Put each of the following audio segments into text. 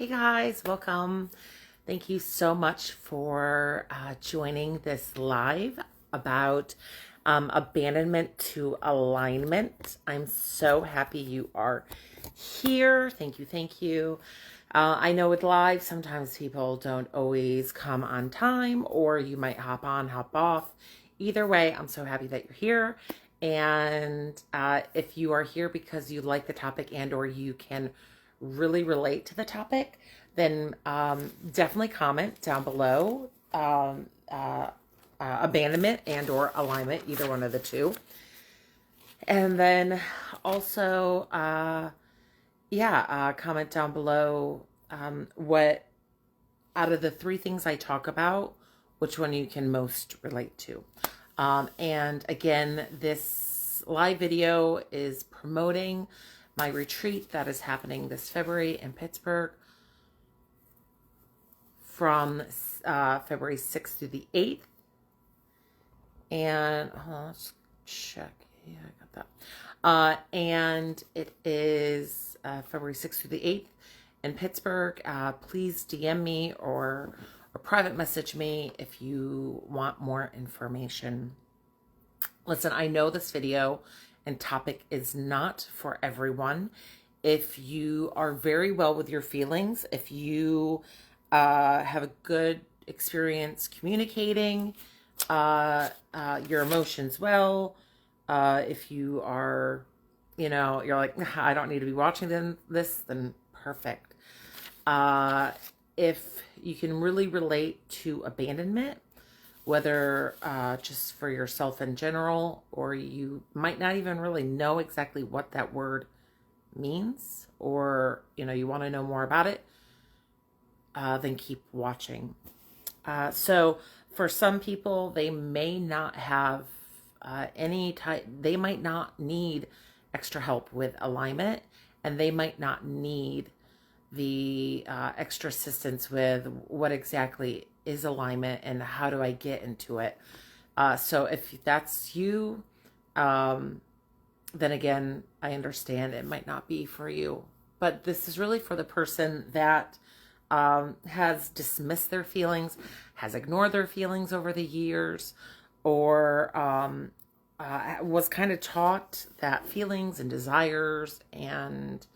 Hey guys, welcome. Thank you so much for joining this live about abandonment to alignment. I'm so happy you are here. Thank you, thank you. I know with live, sometimes people don't always come on time, or you might hop on, hop off. Either way, I'm so happy that you're here. And if you are here because you like the topic and or you can really relate to the topic, then definitely comment down below abandonment and or alignment, either one of the two. And then also, comment down below what out of the three things I talk about, which one you can most relate to. And again, this live video is promoting my retreat that is happening this February in Pittsburgh from February 6th through the 8th. And let's check. Yeah, I got that. And it is February 6th through the 8th in Pittsburgh. Please DM me or private message me if you want more information. Listen, I know this video and topic is not for everyone. If you are very well with your feelings, if you have a good experience communicating your emotions well, if you are, you're like, I don't need to be watching this, then perfect. If you can really relate to abandonment, whether just for yourself in general, or you might not even really know exactly what that word means, or, you want to know more about it, then keep watching. So for some people, they may not have they might not need extra help with alignment, and they might not need the extra assistance with what exactly is alignment and how do I get into it. So if that's you, then again, I understand it might not be for you. But this is really for the person that has dismissed their feelings, has ignored their feelings over the years, or was kind of taught that feelings and desires and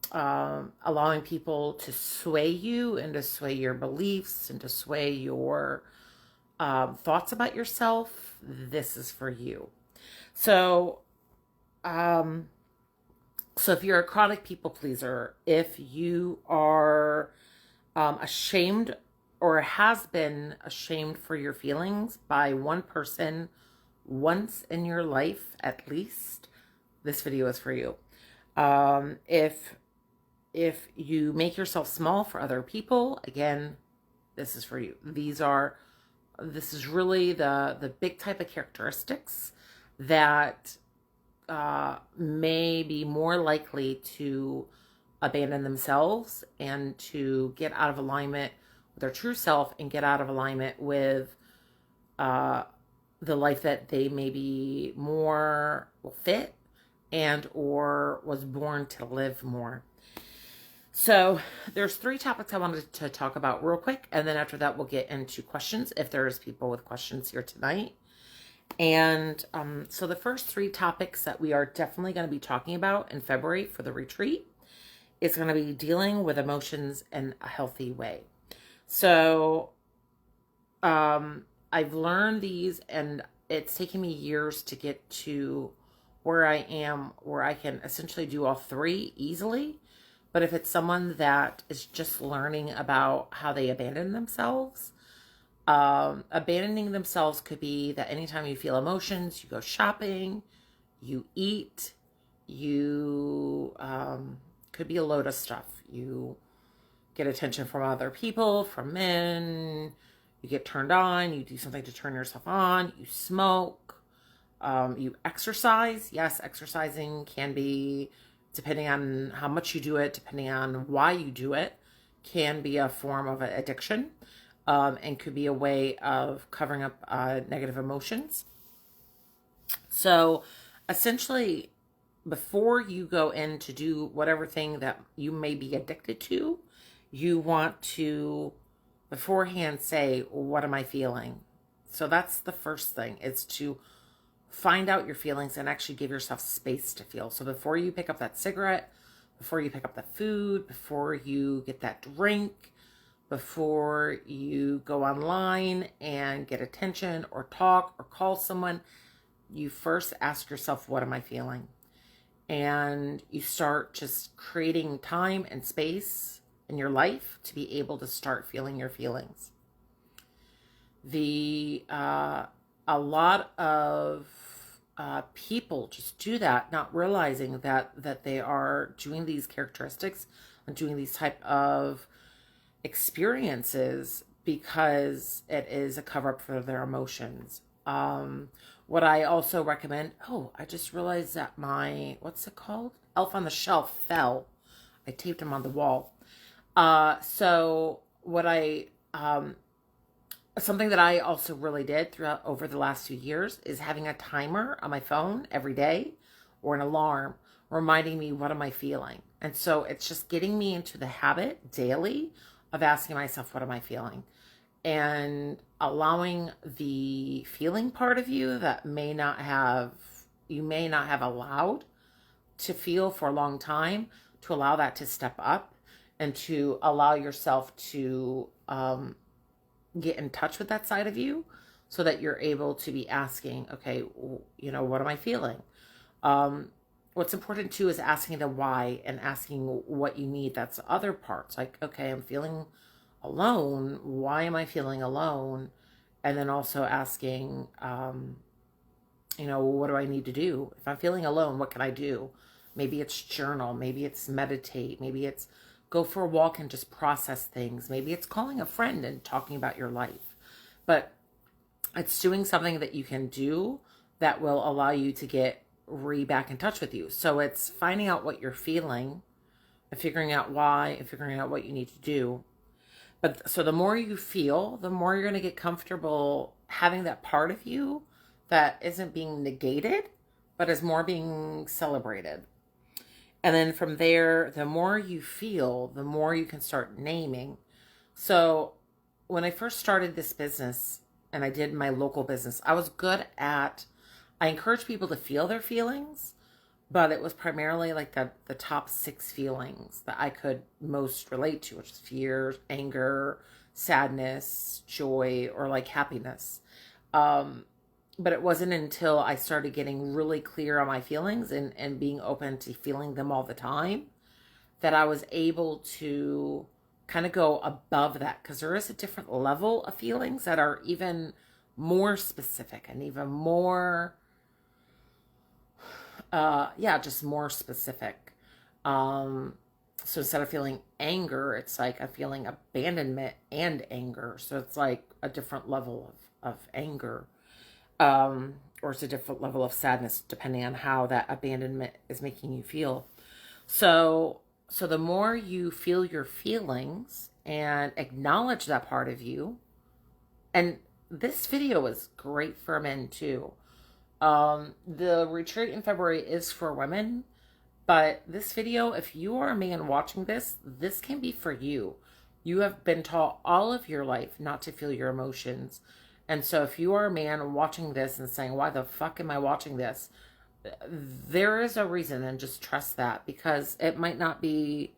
allowing people to sway you and to sway your beliefs and to sway your thoughts about yourself, this is for you. So, so if you're a chronic people pleaser, if you are ashamed or has been ashamed for your feelings by one person once in your life at least, this video is for you. If you make yourself small for other people, again, this is for you. This is really the big type of characteristics that may be more likely to abandon themselves and to get out of alignment with their true self and get out of alignment with the life that they may be more fit and or was born to live more. So there's three topics I wanted to talk about real quick, and then after that we'll get into questions if there's people with questions here tonight. And so the first three topics that we are definitely going to be talking about in February for the retreat is going to be dealing with emotions in a healthy way. So I've learned these, and it's taken me years to get to where I am, where I can essentially do all three easily. But if it's someone that is just learning about how they abandon themselves, abandoning themselves could be that anytime you feel emotions, you go shopping, you eat, you could be a load of stuff. You get attention from other people, from men, you get turned on, you do something to turn yourself on, you smoke, you exercise. Yes, exercising can be, depending on how much you do it, depending on why you do it, can be a form of addiction, and could be a way of covering up negative emotions. So essentially, before you go in to do whatever thing that you may be addicted to, you want to beforehand say, what am I feeling? So that's the first thing, is to find out your feelings and actually give yourself space to feel. So before you pick up that cigarette, before you pick up the food, before you get that drink, before you go online and get attention or talk or call someone, you first ask yourself, what am I feeling? And you start just creating time and space in your life to be able to start feeling your feelings. A lot of people just do that, not realizing that they are doing these characteristics and doing these type of experiences because it is a cover-up for their emotions. What I also recommend, I just realized that my, what's it called? Elf on the Shelf fell. I taped him on the wall. So what something that I also really did throughout over the last 2 years is having a timer on my phone every day, or an alarm reminding me, what am I feeling? And so it's just getting me into the habit daily of asking myself, what am I feeling? And allowing the feeling part of you that you may not have allowed to feel for a long time, to allow that to step up and to allow yourself to get in touch with that side of you, so that you're able to be asking, okay, what am I feeling? What's important too is asking the why and asking what you need. That's the other parts. Like, okay, I'm feeling alone. Why am I feeling alone? And then also asking, what do I need to do? If I'm feeling alone, what can I do? Maybe it's journal. Maybe it's meditate. Maybe it's go for a walk and just process things. Maybe it's calling a friend and talking about your life. But it's doing something that you can do that will allow you to get back in touch with you. So it's finding out what you're feeling and figuring out why and figuring out what you need to do. But so the more you feel, the more you're going to get comfortable having that part of you that isn't being negated, but is more being celebrated. And then from there, the more you feel, the more you can start naming. So when I first started this business and I did my local business, I encourage people to feel their feelings, but it was primarily like the top 6 feelings that I could most relate to, which is fear, anger, sadness, joy, or like happiness. But it wasn't until I started getting really clear on my feelings and being open to feeling them all the time that I was able to kind of go above that, because there is a different level of feelings that are even more specific and even more, just more specific. So instead of feeling anger, it's like I'm feeling abandonment and anger. So it's like a different level of anger. Or it's a different level of sadness, depending on how that abandonment is making you feel. So the more you feel your feelings and acknowledge that part of you, and this video is great for men too. The retreat in February is for women, but this video, if you are a man watching this, this can be for you. You have been taught all of your life not to feel your emotions. And so if you are a man watching this and saying, why the fuck am I watching this? There is a reason, and just trust that, because it might not be,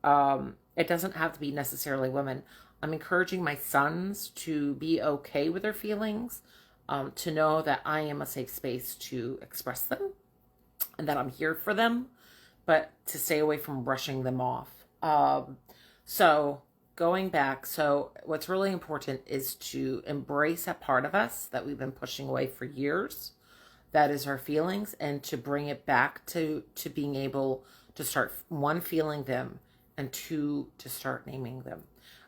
it doesn't have to be necessarily women. I'm encouraging my sons to be okay with their feelings, to know that I am a safe space to express them and that I'm here for them, but to stay away from brushing them off. So going back, so what's really important is to embrace that part of us that we've been pushing away for years. That is our feelings, and to bring it back to being able to start, 1, feeling them, and 2, to start naming them.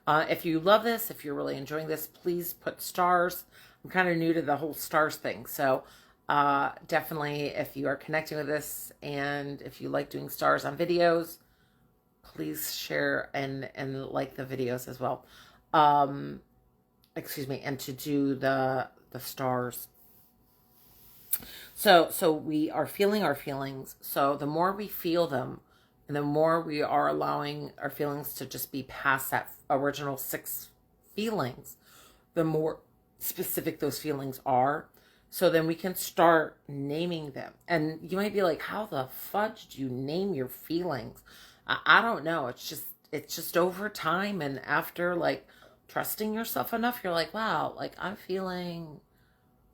If you love this, if you're really enjoying this, please put stars. I'm kind of new to the whole stars thing. So definitely, if you are connecting with this and if you like doing stars on videos, please share and like the videos as well. And to do the stars. So we are feeling our feelings. So the more we feel them, and the more we are allowing our feelings to just be past that original 6 feelings, the more specific those feelings are. So then we can start naming them. And you might be like, how the fudge do you name your feelings? I don't know. It's just over time, and after like trusting yourself enough, you're like, wow, like I'm feeling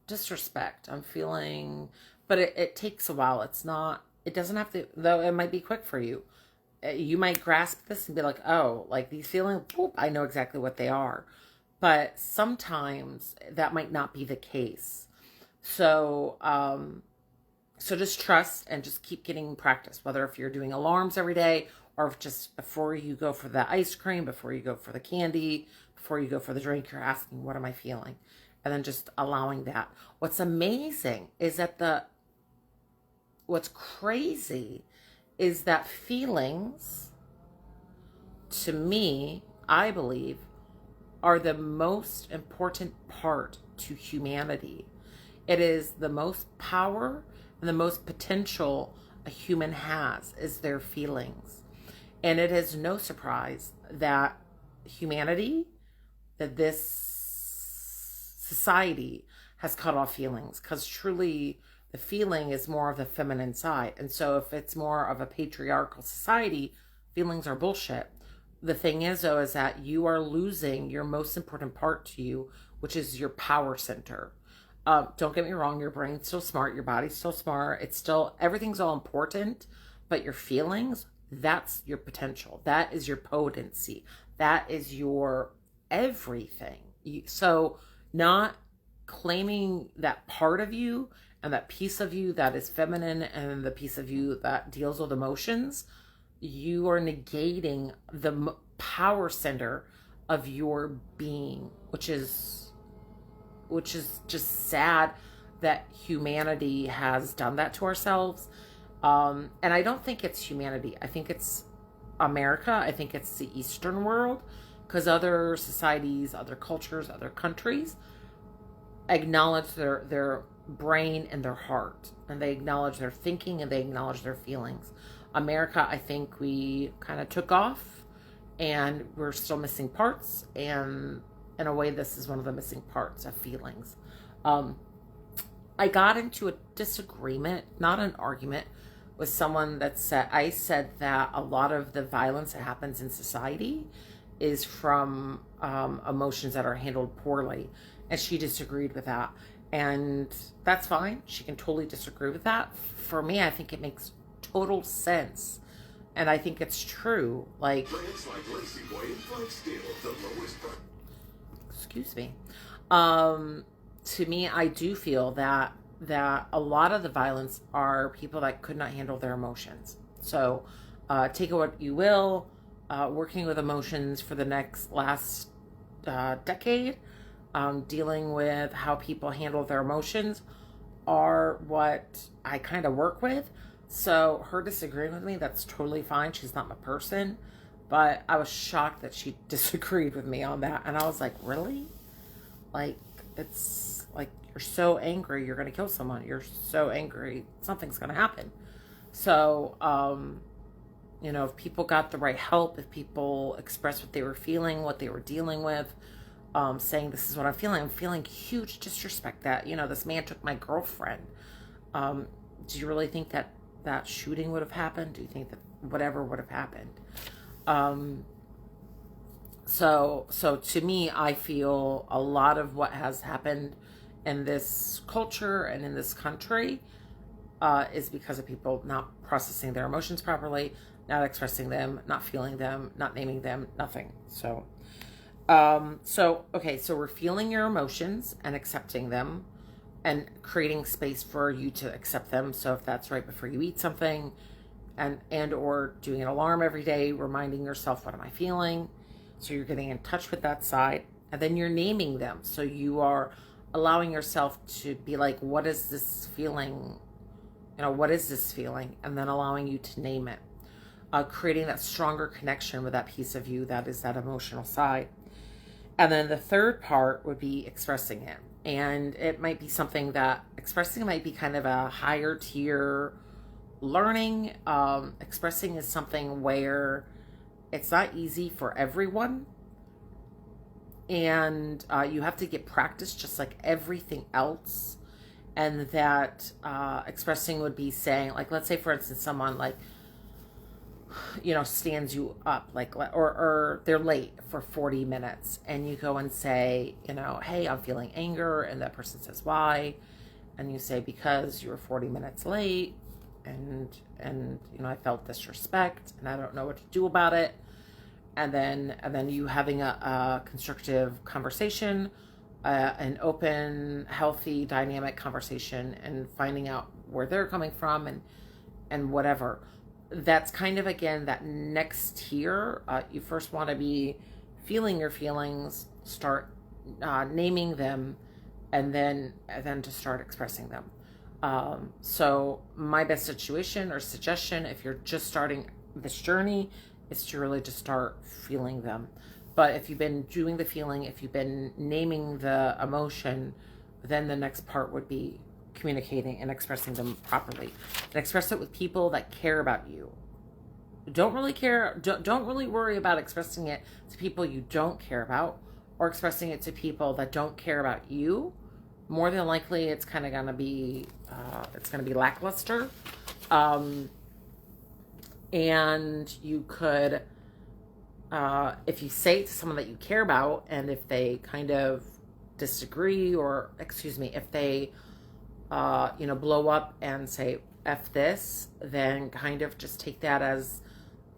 disrespect. I'm feeling, but it takes a while. It doesn't have to, though it might be quick for you. You might grasp this and be like, oh, like these feelings, whoop, I know exactly what they are. But sometimes that might not be the case. So, so just trust and just keep getting practice, whether if you're doing alarms every day or if just before you go for the ice cream, before you go for the candy, before you go for the drink, you're asking, what am I feeling? And then just allowing that. What's amazing is that what's crazy is that feelings, to me, I believe, are the most important part to humanity. It is the most power and the most potential a human has is their feelings. And it is no surprise that humanity, that this society has cut off feelings, because truly the feeling is more of the feminine side. And so if it's more of a patriarchal society, feelings are bullshit. The thing is, though, is that you are losing your most important part to you, which is your power center. Don't get me wrong, your brain's still smart, your body's still smart, it's still, everything's all important, but your feelings, that's your potential. That is your potency. That is your everything. So not claiming that part of you and that piece of you that is feminine and the piece of you that deals with emotions, you are negating the power center of your being, which is just sad that humanity has done that to ourselves. And I don't think it's humanity. I think it's America. I think it's the Eastern world, because other societies, other cultures, other countries acknowledge their brain and their heart, and they acknowledge their thinking and they acknowledge their feelings. America, I think we kind of took off and we're still missing parts, and in a way this is one of the missing parts of feelings. I got into a disagreement, not an argument, with someone that said that a lot of the violence that happens in society is from emotions that are handled poorly, and she disagreed with that. And that's fine. She can totally disagree with that. For me, I think it makes total sense. And I think it's true. Like excuse me. To me, I do feel that a lot of the violence are people that could not handle their emotions. So take it what you will. Working with emotions for the last decade, dealing with how people handle their emotions are what I kind of work with. So her disagreeing with me, that's totally fine. She's not my person. But I was shocked that she disagreed with me on that. And I was like, really? Like, it's like, you're so angry, you're going to kill someone. You're so angry, something's going to happen. So, if people got the right help, if people expressed what they were feeling, what they were dealing with, saying, this is what I'm feeling huge disrespect that, this man took my girlfriend. Do you really think that shooting would have happened? Do you think that whatever would have happened? So to me, I feel a lot of what has happened in this culture and in this country is because of people not processing their emotions properly, not expressing them, not feeling them, not naming them, nothing. So we're feeling your emotions and accepting them and creating space for you to accept them. So if that's right before you eat something, and or doing an alarm every day, reminding yourself, what am I feeling? So you're getting in touch with that side, and then you're naming them. So you are allowing yourself to be like, what is this feeling? What is this feeling? And then allowing you to name it. Creating that stronger connection with that piece of you that is that emotional side. And then the third part would be expressing it. And it might be something that expressing might be kind of a higher tier learning. Expressing is something where it's not easy for everyone. And you have to get practice just like everything else. And that expressing would be saying, like, let's say, for instance, someone like, stands you up, like, or they're late for 40 minutes, and you go and say, hey, I'm feeling anger, and that person says, why? And you say, because you were 40 minutes late, and I felt disrespect, and I don't know what to do about it. And then you having a constructive conversation, an open, healthy, dynamic conversation, and finding out where they're coming from, and whatever. That's kind of, again, that next tier. You first want to be feeling your feelings, start naming them, and then to start expressing them. So my best situation or suggestion, if you're just starting this journey, is to really just start feeling them. But if you've been doing the feeling, if you've been naming the emotion, then the next part would be communicating and expressing them properly. And express it with people that care about you. Don't really worry about expressing it to people you don't care about, or expressing it to people that don't care about you. More than likely, it's kind of gonna be lackluster. And you could, if you say it to someone that you care about, and if they kind of disagree, or if they blow up and say F this, then kind of just take that as,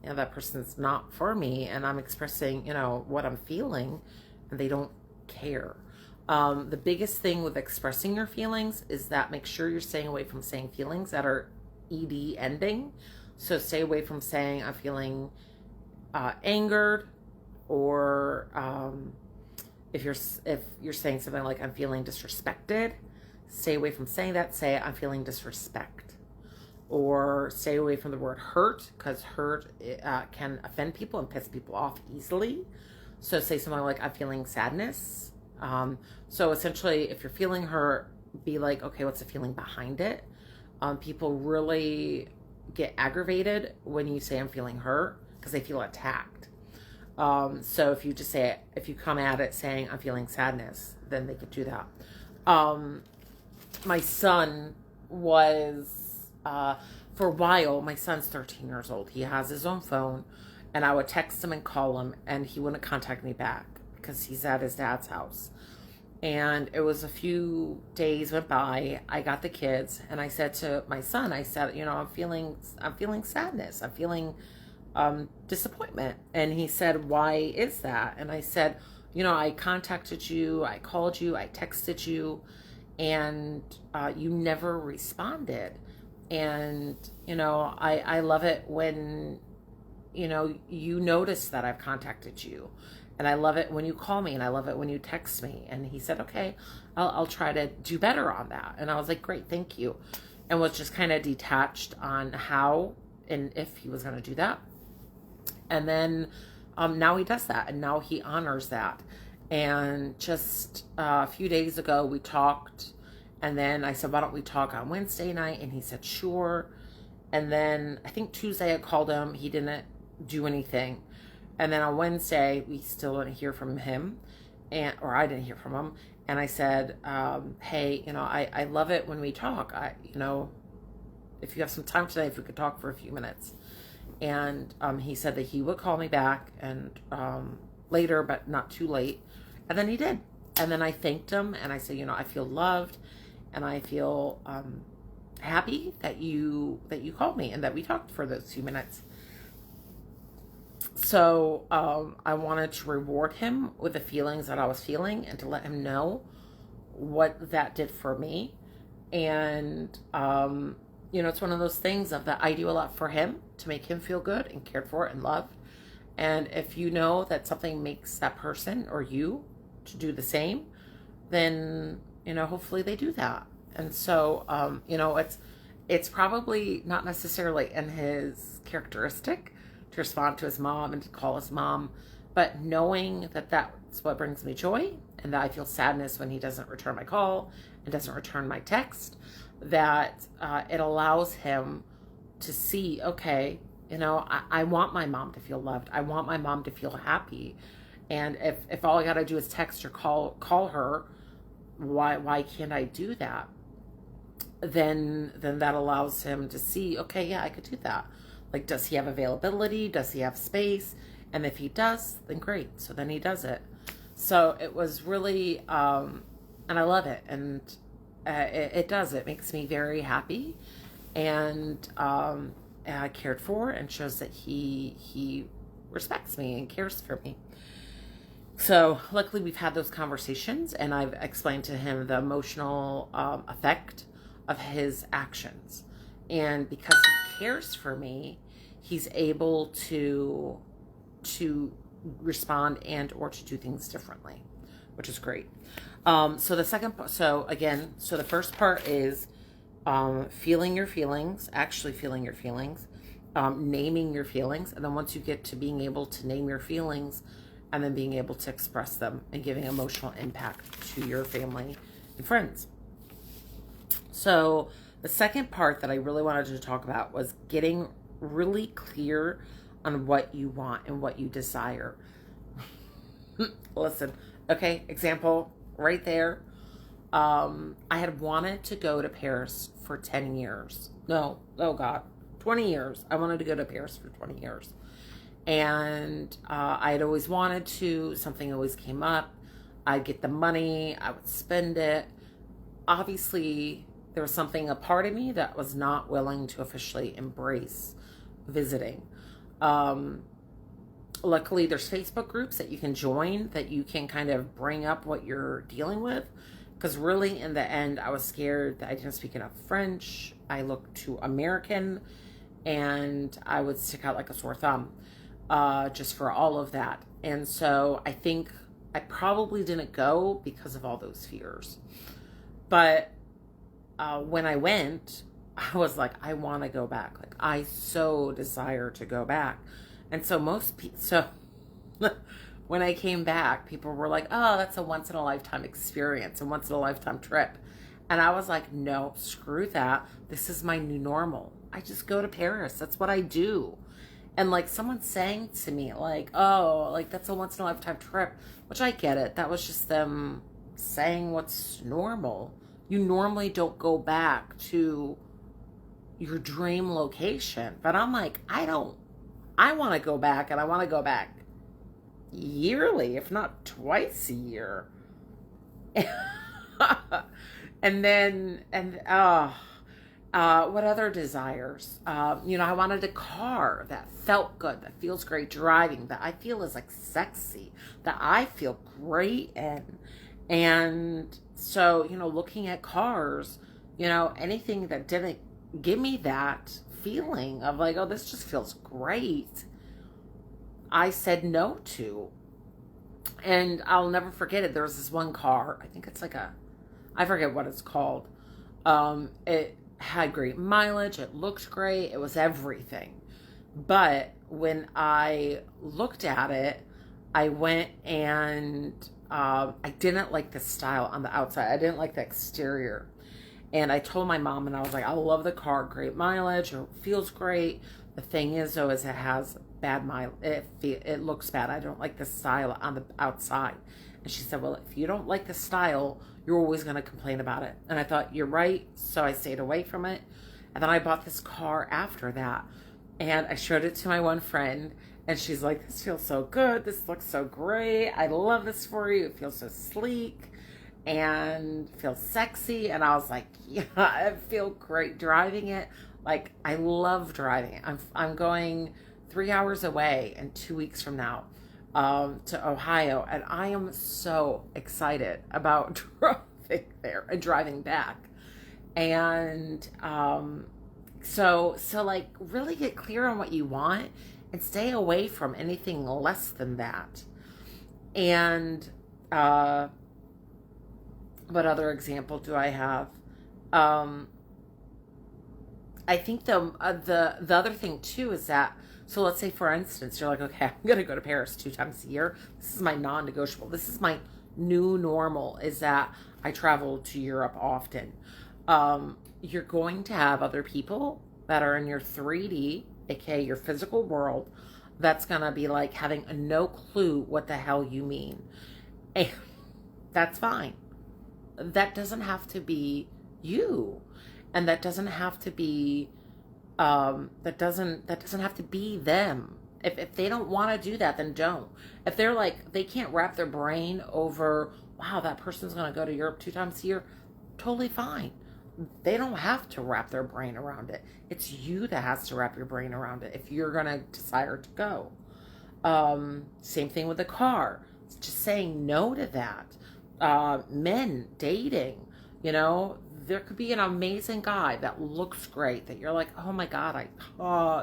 that person's not for me, and I'm expressing, what I'm feeling, and they don't care. The biggest thing with expressing your feelings is that make sure you're staying away from saying feelings that are ED ending. So stay away from saying I'm feeling angered, or if you're saying something like I'm feeling disrespected, stay away from saying that. Say I'm feeling disrespect. Or stay away from the word hurt, because hurt can offend people and piss people off easily. So say something like I'm feeling sadness. So essentially, if you're feeling hurt, be like, okay, what's the feeling behind it? People really get aggravated when you say I'm feeling hurt, because they feel attacked. So if you just say it, if you come at it saying I'm feeling sadness, then they could do that. My son was, for a while, my son's 13 years old. He has his own phone, and I would text him and call him, and he wouldn't contact me back because he's at his dad's house. And it was a few days went by. I got the kids, and I said to my son, I said, I'm feeling sadness. I'm feeling disappointment. And he said, why is that? And I said, I contacted you, I called you, I texted you, and you never responded. And, I love it when, you notice that I've contacted you. And I love it when you call me, and I love it when you text me. And he said, okay, I'll try to do better on that. And I was like, great, thank you. And was just kind of detached on how and if he was going to do that. And then now he does that, and now he honors that. And just a few days ago, we talked, and then I said, why don't we talk on Wednesday night? And he said, sure. And then I think Tuesday I called him. He didn't do anything. And then on Wednesday, we still didn't hear from him, or I didn't hear from him. And I said, hey, I love it when we talk. If you have some time today, if we could talk for a few minutes. And he said that he would call me back and later, but not too late. And then he did. And then I thanked him, and I said, I feel loved, and I feel happy that you called me and that we talked for those few minutes. So I wanted to reward him with the feelings that I was feeling, and to let him know what that did for me. And it's one of those things of that I do a lot for him to make him feel good and cared for and loved. And if you know that something makes that person or you to do the same, then hopefully they do that. And so it's probably not necessarily in his characteristic to respond to his mom and to call his mom, but knowing that that's what brings me joy, and that I feel sadness when he doesn't return my call and doesn't return my text, that it allows him to see, okay, I want my mom to feel loved. I want my mom to feel happy. And if all I got to do is text or call her, why can't I do that? Then that allows him to see, okay, yeah, I could do that. Like, does he have availability? Does he have space? And if he does, then great. So then he does it. So it was really, and I love it. And it does. It makes me very happy and cared for, and shows that he respects me and cares for me. So luckily we've had those conversations, and I've explained to him the emotional effect of his actions. And because he cares for me, he's able to respond and or to do things differently, which is great. So the first part is feeling your feelings, actually feeling your feelings, naming your feelings. And then once you get to being able to name your feelings, and then being able to express them and giving emotional impact to your family and friends. So the second part that I really wanted to talk about was getting really clear on what you want and what you desire. Listen, okay, example right there. I had wanted to go to Paris for 10 years. No, oh God, 20 years. I wanted to go to Paris for 20 years. And I had always wanted to. Something always came up. I'd get the money. I would spend it. Obviously, there was a part of me that was not willing to officially embrace visiting. Luckily, there's Facebook groups that you can join that you can kind of bring up what you're dealing with. Because really, in the end, I was scared that I didn't speak enough French. I looked too American, and I would stick out like a sore thumb. Just for all of that. And so I think I probably didn't go because of all those fears. But when I went, I was like, I want to go back. Like, I so desire to go back. And so when I came back, people were like, oh, that's a once in a lifetime experience, a once in a lifetime trip. And I was like, no, screw that. This is my new normal. I just go to Paris. That's what I do. And like someone saying to me, like, oh, like that's a once in a lifetime trip, which I get it. That was just them saying what's normal. You normally don't go back to your dream location. But I'm like, I want to go back, and I want to go back yearly, if not twice a year. What other desires? I wanted a car that felt good, that feels great driving, that I feel is like sexy, that I feel great in. And so, looking at cars, anything that didn't give me that feeling of like, oh, this just feels great, I said no to. And I'll never forget it. There was this one car, I think it's like I forget what it's called. It had great mileage. It looked great. It was everything. But when I looked at it, I went and I didn't like the style on the outside. I didn't like the exterior. And I told my mom, and I was like, I love the car. Great mileage. It feels great. The thing is, though, is it has bad mileage. It looks bad. I don't like the style on the outside. And she said, well, if you don't like the style, you're always going to complain about it. And I thought, you're right. So I stayed away from it. And then I bought this car after that. And I showed it to my one friend. And she's like, this feels so good. This looks so great. I love this for you. It feels so sleek and feels sexy. And I was like, yeah, I feel great driving it. Like, I love driving it. I'm going 3 hours away in 2 weeks from now to Ohio, and I am so excited about driving there and driving back. And so like, really get clear on what you want and stay away from anything less than that. And what other example do I have? I think the other thing too is that, So let's say, for instance, you're like, okay, I'm going to go to Paris 2 times a year. This is my non-negotiable. This is my new normal, is that I travel to Europe often. You're going to have other people that are in your 3D, aka your physical world, that's going to be like having no clue what the hell you mean. And that's fine. That doesn't have to be you. And that doesn't have to be that doesn't have to be them. If they don't want to do that, then don't. If they're like, they can't wrap their brain over, wow, that person's going to go to Europe 2 times a year, totally fine. They don't have to wrap their brain around it. It's you that has to wrap your brain around it if you're going to desire to go. Same thing with the car. It's just saying no to that. Men dating, you know, there could be an amazing guy that looks great that you're like, oh my God,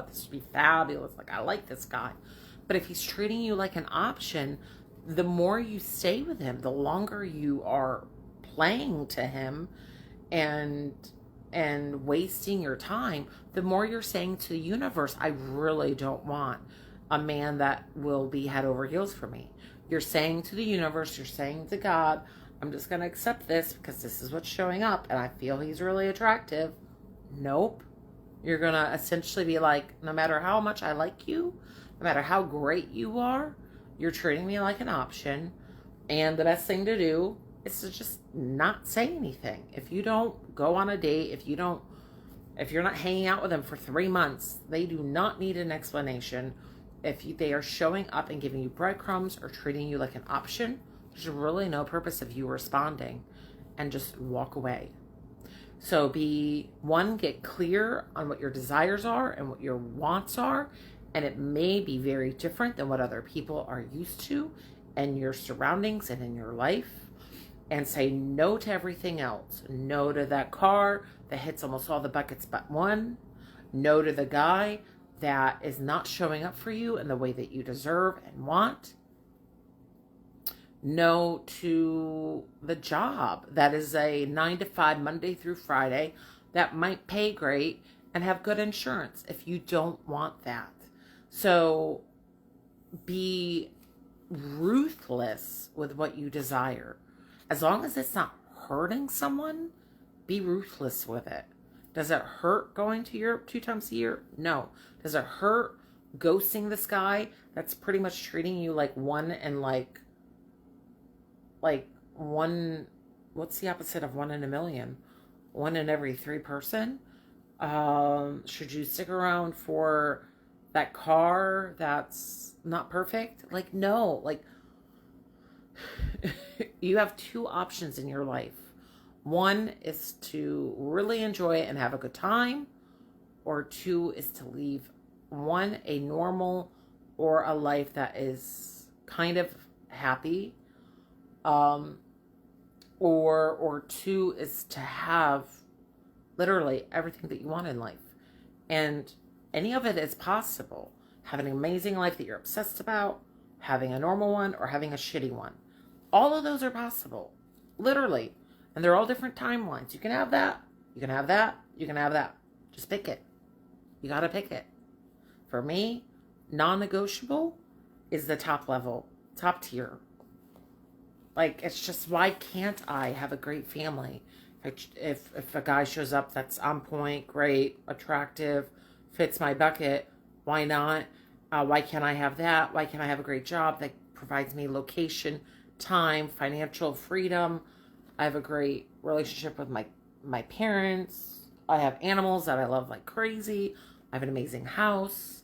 this would be fabulous. Like, I like this guy. But if he's treating you like an option, the more you stay with him, the longer you are playing to him and wasting your time, the more you're saying to the universe, I really don't want a man that will be head over heels for me. You're saying to the universe, you're saying to God, I'm just going to accept this because this is what's showing up and I feel he's really attractive. Nope. You're going to essentially be like, no matter how much I like you, no matter how great you are, you're treating me like an option. And the best thing to do is to just not say anything. If you don't go on a date, if you're not hanging out with them for 3 months, they do not need an explanation. If they are showing up and giving you breadcrumbs or treating you like an option, there's really no purpose of you responding, and just walk away. So get clear on what your desires are and what your wants are. And it may be very different than what other people are used to in your surroundings and in your life. And say no to everything else. No to that car that hits almost all the buckets but one. No to the guy that is not showing up for you in the way that you deserve and want. No to the job that is a 9 to 5 Monday through Friday that might pay great and have good insurance if you don't want that. So be ruthless with what you desire. As long as it's not hurting someone, be ruthless with it. Does it hurt going to Europe 2 times a year? No. Does it hurt ghosting this guy that's pretty much treating you like one and like one, what's the opposite of 1 in a million? 1 in every 3 person? Should you stick around for that car that's not perfect? Like, no. Like, you have 2 options in your life. One is to really enjoy it and have a good time, or 2 is to leave a normal or a life that is kind of happy, or 2 is to have literally everything that you want in life. And any of it is possible. Having an amazing life that you're obsessed about, having a normal one, or having a shitty one. All of those are possible. Literally. And they're all different timelines. You can have that. You can have that. You can have that. Just pick it. You got to pick it. For me, non-negotiable is the top level, top tier. Like, it's just, why can't I have a great family? If a guy shows up that's on point, great, attractive, fits my bucket, why not? Why can't I have that? Why can't I have a great job that provides me location, time, financial freedom? I have a great relationship with my parents. I have animals that I love like crazy. I have an amazing house.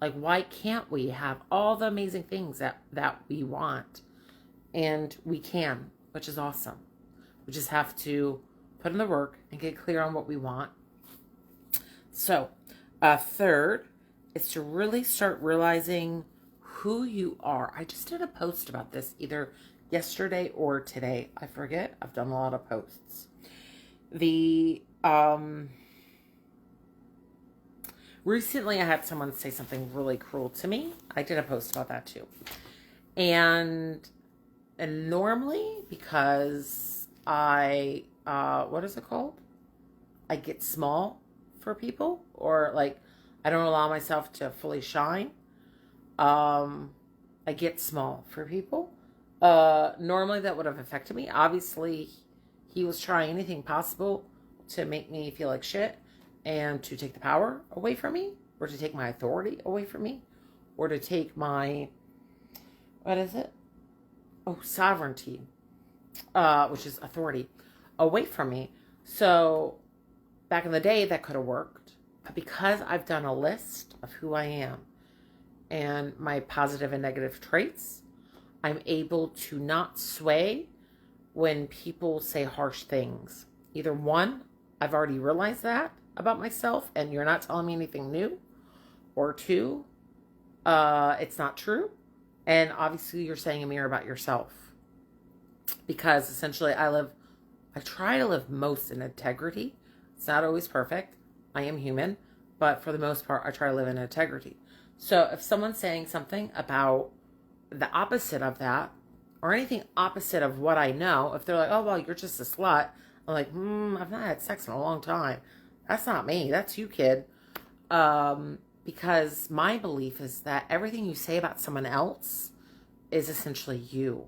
Like, why can't we have all the amazing things that we want? And we can, which is awesome. We just have to put in the work and get clear on what we want. So, third is to really start realizing who you are. I just did a post about this either yesterday or today. I forget. I've done a lot of posts. Recently I had someone say something really cruel to me. I did a post about that too. And normally, because what is it called? I get small for people, or like, I don't allow myself to fully shine. I get small for people. Normally that would have affected me. Obviously, he was trying anything possible to make me feel like shit and to take the power away from me, or to take my authority away from me, or to take my, what is it? Oh, sovereignty, which is authority, away from me. So back in the day, that could have worked. But because I've done a list of who I am and my positive and negative traits, I'm able to not sway when people say harsh things. Either one, I've already realized that about myself and you're not telling me anything new. Or two, it's not true. And obviously you're saying a mirror about yourself. Because essentially I try to live most in integrity. It's not always perfect. I am human. But for the most part, I try to live in integrity. So if someone's saying something about the opposite of that, or anything opposite of what I know, if they're like, oh, well, you're just a slut, I'm like, I've not had sex in a long time. That's not me. That's you, kid. Because my belief is that everything you say about someone else is essentially you.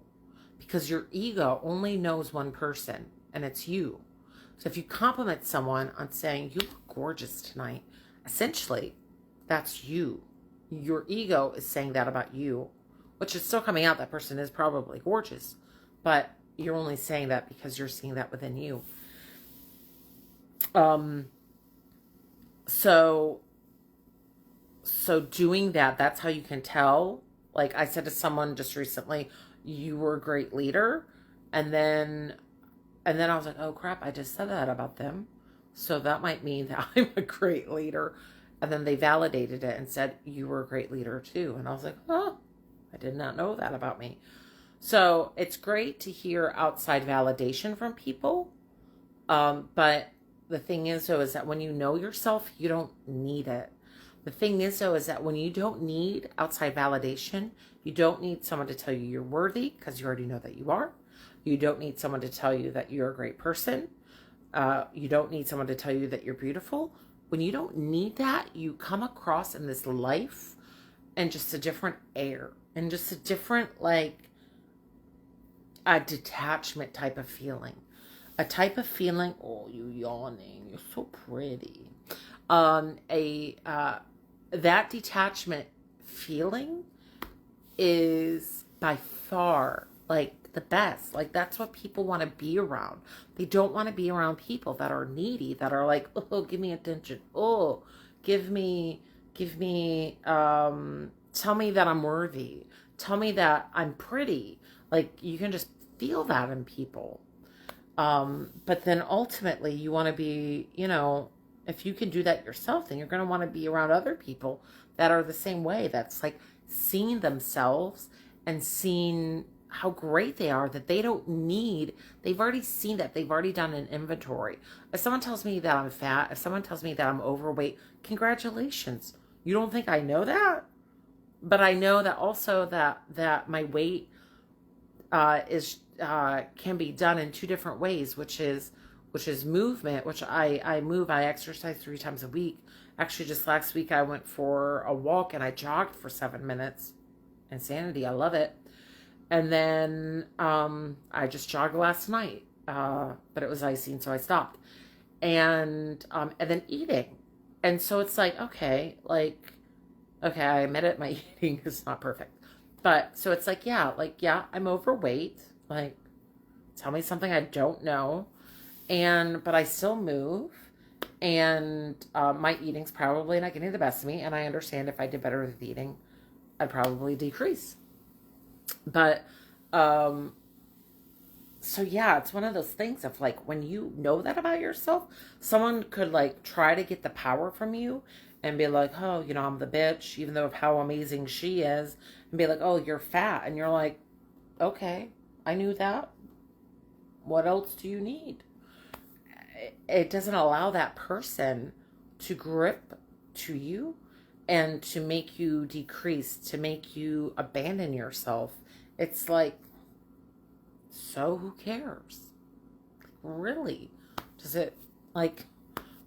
Because your ego only knows one person, and it's you. So if you compliment someone on saying, you look gorgeous tonight, essentially, that's you. Your ego is saying that about you, which is still coming out. That person is probably gorgeous, but you're only saying that because you're seeing that within you. So doing that, that's how you can tell. Like I said to someone just recently, you were a great leader. And then I was like, oh crap, I just said that about them. So that might mean that I'm a great leader. And then they validated it and said, you were a great leader too. And I was like, oh, I did not know that about me. So it's great to hear outside validation from people. But the thing is, though, is that when you know yourself, you don't need it. The thing is, though, is that when you don't need outside validation, you don't need someone to tell you you're worthy, because you already know that you are. You don't need someone to tell you that you're a great person. You don't need someone to tell you that you're beautiful. When you don't need that, you come across in this life and just a different air and just a different, like, a detachment type of feeling. A type of feeling, oh, you yawning, you're so pretty. That detachment feeling is by far, like, the best. Like, that's what people want to be around. They don't want to be around people that are needy, that are like, oh, give me attention. Oh, give me, tell me that I'm worthy. Tell me that I'm pretty. Like, you can just feel that in people. But then ultimately you want to be, if you can do that yourself, then you're going to want to be around other people that are the same way. That's like seeing themselves and seeing how great they are, that they don't need, they've already seen that, they've already done an inventory. If someone tells me that I'm fat, if someone tells me that I'm overweight, congratulations. You don't think I know that? But I know that also that my weight can be done in two different ways, which is movement, which I move. I exercise 3 times a week. Actually, just last week I went for a walk and I jogged for 7 minutes. Insanity, I love it. And then I just jogged last night, but it was icing, so I stopped. And then eating, and so it's like, okay, I admit it, my eating is not perfect, but so it's like, yeah, I'm overweight. Like, tell me something I don't know, but I still move, and my eating's probably not getting the best of me, and I understand if I did better with eating, I'd probably decrease. But, so yeah, it's one of those things of like, when you know that about yourself, someone could like try to get the power from you and be like, oh, I'm the bitch, even though of how amazing she is, and be like, oh, you're fat. And you're like, okay, I knew that. What else do you need? It doesn't allow that person to grip to you and to make you decrease, to make you abandon yourself. It's like, so who cares? Really? Does it, like,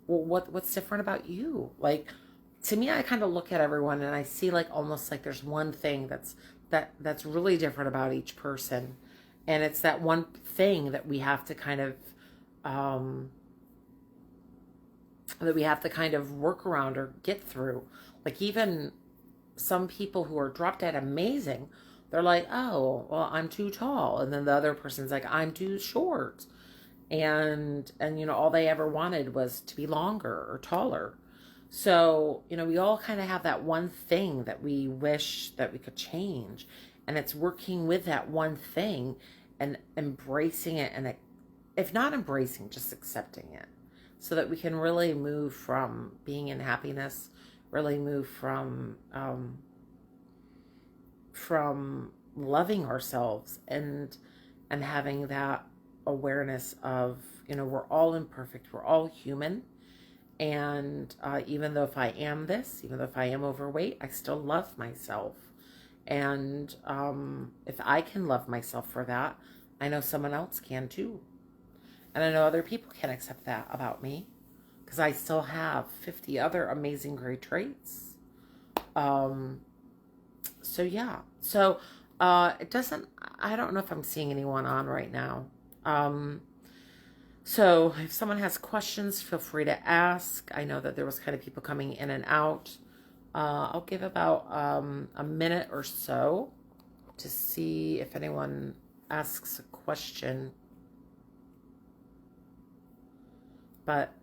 well, what's different about you? Like, to me, I kind of look at everyone and I see like almost like there's one thing that's really different about each person, and it's that one thing that we have to kind of um, work around or get through. Like even some people who are drop dead amazing, they're like, oh, well, I'm too tall, and then the other person's like, I'm too short, and all they ever wanted was to be longer or taller. So we all kind of have that one thing that we wish that we could change, and it's working with that one thing and embracing it, and if not embracing, just accepting it, so that we can really move from being in happiness, really move from loving ourselves and having that awareness of we're all imperfect, we're all human, and even though if I am this, even though if I am overweight, I still love myself, and if I can love myself for that, I know someone else can too, and I know other people can accept that about me, because I still have 50 other amazing great traits. So yeah. So I don't know if I'm seeing anyone on right now. So if someone has questions, feel free to ask. I know that there was kind of people coming in and out. I'll give about a minute or so to see if anyone asks a question. But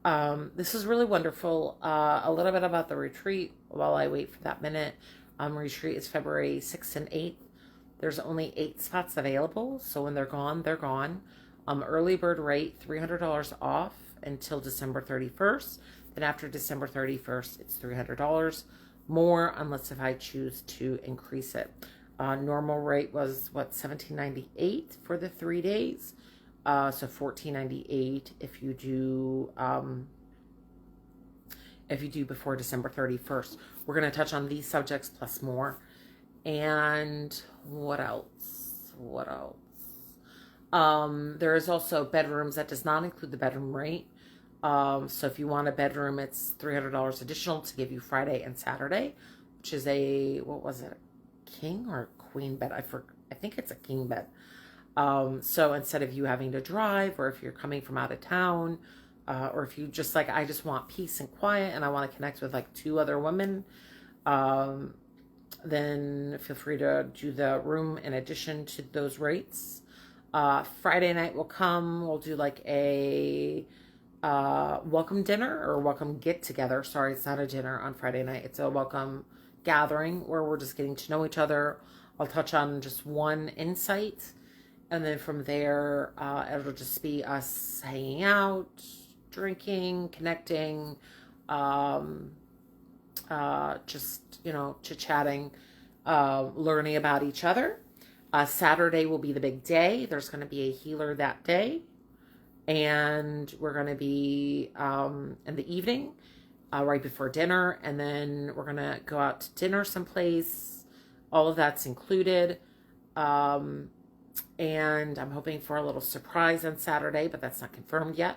this is really wonderful. A little bit about the retreat while I wait for that minute. Retreat is February 6th and 8th. There's only 8 spots available, so when they're gone, they're gone. Early bird rate, $300 off until December 31st. Then after December 31st, it's $300 more, unless if I choose to increase it. Normal rate was $17.98 for the 3 days. So $14.98 if you do before December 31st. We're going to touch on these subjects plus more. And what else? There is also bedrooms. That does not include the bedroom rate. So if you want a bedroom, it's $300 additional to give you Friday and Saturday, which is a king or a queen bed? I think it's a king bed. So instead of you having to drive, or if you're coming from out of town, or if you just I just want peace and quiet and I want to connect with 2 other women, then feel free to do the room in addition to those rates. Friday night will come. We'll do a welcome dinner or welcome get together. Sorry, it's not a dinner on Friday night. It's a welcome gathering where we're just getting to know each other. I'll touch on just one insight, and then from there, it'll just be us hanging out, drinking, connecting, just, chit-chatting, learning about each other. Saturday will be the big day. There's going to be a healer that day. And we're going to be in the evening, right before dinner. And then we're going to go out to dinner someplace. All of that's included. And I'm hoping for a little surprise on Saturday, but that's not confirmed yet.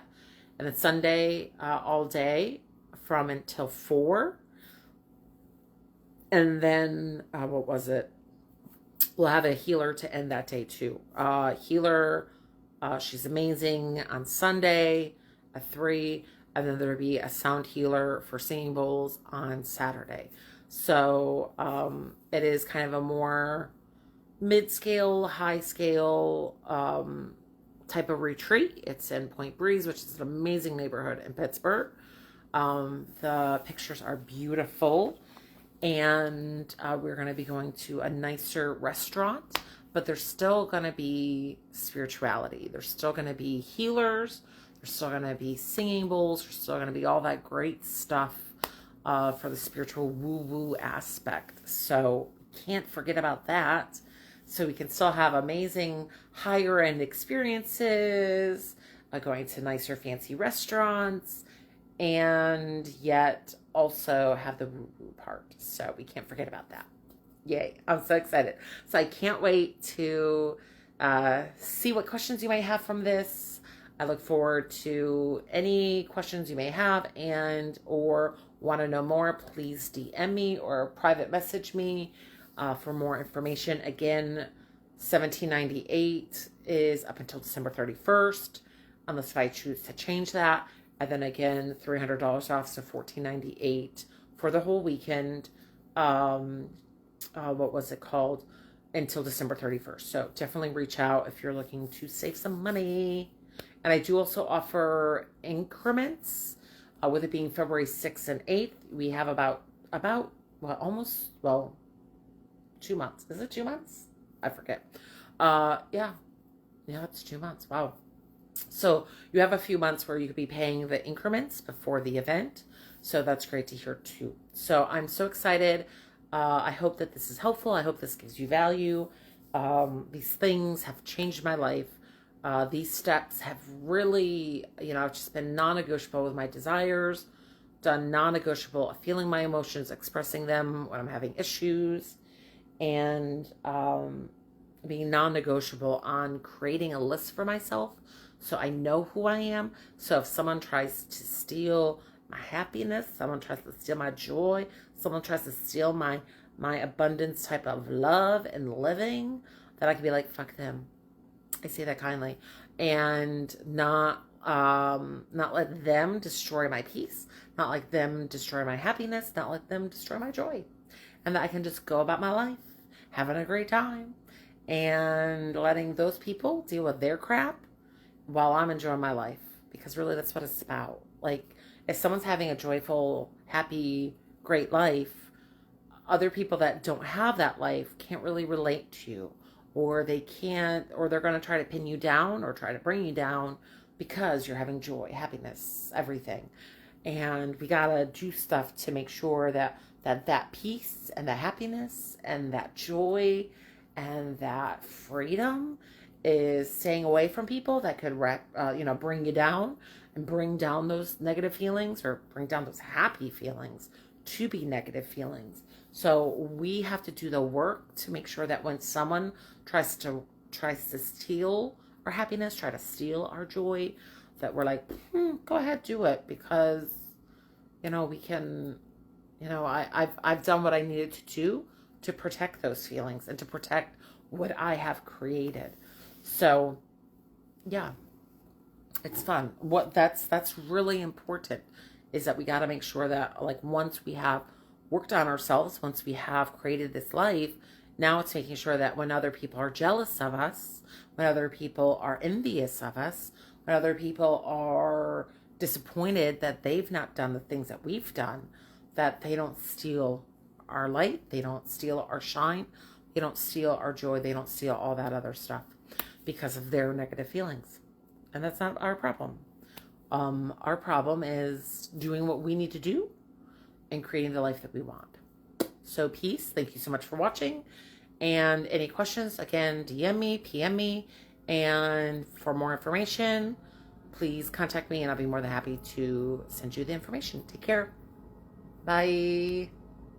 And then Sunday, all day from until 4. And then, we'll have a healer to end that day too. Healer, she's amazing, on Sunday at 3. And then there'll be a sound healer for singing bowls on Saturday. So it is kind of a more mid-scale, high-scale type of retreat. It's in Point Breeze, which is an amazing neighborhood in Pittsburgh. The pictures are beautiful. And we're going to be going to a nicer restaurant, but there's still going to be spirituality. There's still going to be healers. There's still going to be singing bowls. There's still going to be all that great stuff for the spiritual woo-woo aspect. So can't forget about that. So we can still have amazing higher-end experiences, going to nicer, fancy restaurants, and yet also have the woo-woo part. So we can't forget about that. Yay. I'm so excited. So I can't wait to see what questions you might have from this. I look forward to any questions you may have, and or want to know more, please DM me or private message me for more information. Again, $17.98 is up until December 31st, unless if I choose to change that. And then again, $300 off, so $14.98 for the whole weekend. What was it called? Until December 31st. So definitely reach out if you're looking to save some money. And I do also offer increments. With it being February 6th and 8th, we have about 2 months. Is it 2 months? I forget. Yeah, it's 2 months. Wow. So you have a few months where you could be paying the increments before the event. So that's great to hear too. So I'm so excited. I hope that this is helpful. I hope this gives you value. These things have changed my life. These steps have really, I've just been non-negotiable with my desires, done non-negotiable of feeling my emotions, expressing them when I'm having issues, and being non-negotiable on creating a list for myself so I know who I am. So if someone tries to steal my happiness, someone tries to steal my joy, someone tries to steal my abundance type of love and living, that I can be like, fuck them. I say that kindly, and not let them destroy my peace, not let them destroy my happiness, not let them destroy my joy, and that I can just go about my life, having a great time, and letting those people deal with their crap while I'm enjoying my life, because really that's what it's about. Like, if someone's having a joyful, happy, great life, other people that don't have that life can't really relate to you, or they can't, or they're going to try to pin you down or try to bring you down because you're having joy, happiness, everything. And we got to do stuff to make sure that peace and that happiness and that joy and that freedom is staying away from people that could bring you down and bring down those negative feelings, or bring down those happy feelings to be negative feelings. So we have to do the work to make sure that when someone tries to steal our happiness, try to steal our joy, that we're like, go ahead, do it, because we can, I've done what I needed to do to protect those feelings and to protect what I have created. So yeah, it's fun. That's really important, is that we got to make sure that, like, once we have worked on ourselves, once we have created this life, now it's making sure that when other people are jealous of us, when other people are envious of us, when other people are disappointed that they've not done the things that we've done, that they don't steal our light, they don't steal our shine, they don't steal our joy, they don't steal all that other stuff because of their negative feelings. And that's not our problem. Our problem is doing what we need to do and creating the life that we want. So peace. Thank you so much for watching. And any questions, again, DM me, PM me. And for more information, please contact me and I'll be more than happy to send you the information. Take care. Bye.